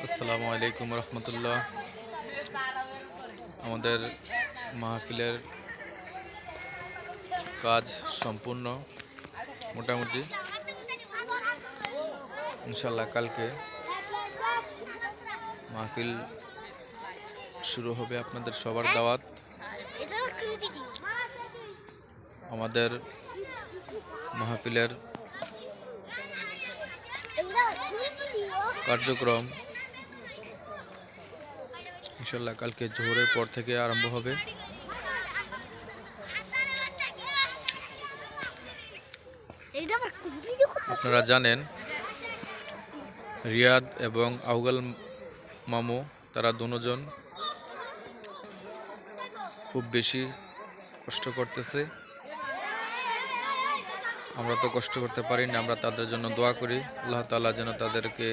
আসসালামু আলাইকুম রহমতুল্লাহ। আমাদের মাহফিলের কাজ সম্পূর্ণ মোটামুটি। ইনশাল্লাহ কালকে মাহফিল শুরু হবে। আপনাদের সবার দাওয়াত। আমাদের মাহফিলের কার্যক্রম ইনশাল্লাহ কালকে জোহরের পর থেকে আরম্ভ হবে। আপনারা জানেন রিয়াদ এবং আউগাল মামু তারা দুজন খুব বেশি কষ্ট করতেছে। আমরা তো কষ্ট করতে পারি না, আমরা তাদের জন্য দোয়া করি আল্লাহ তাআলা যেন তাদেরকে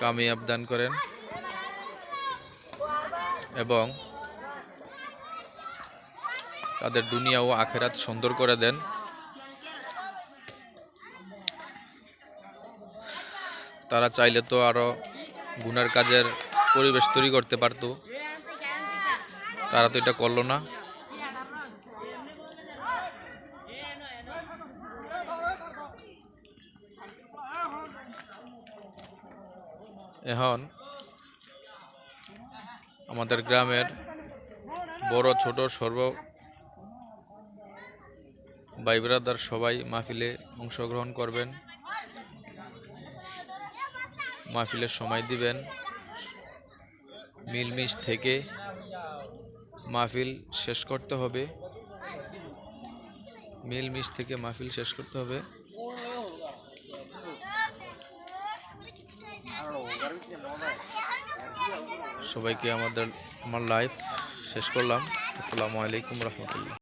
কামিয়াব দান করেন এবং তাদের দুনিয়া ও আখিরাত সুন্দর করে দেন। তারা চাইলে তো আরো গুনার কাজের পরিবেশ তৈরি করতে পারতো, তারা তো এটা করলো না। এখন আমাদের গ্রামের বড় ছোট সর্ব ভাই ব্রাদার সবাই মাহফিলে অংশগ্রহণ করবেন, মাহফিলের সময় দিবেন। মিলমিশ থেকে মাহফিল শেষ করতে হবে, মিলমিশ থেকে মাহফিল শেষ করতে হবে। সবাইকে আমার লাইভ শেষ করলাম। আসসালামু আলাইকুম রহমতুল্লাহ।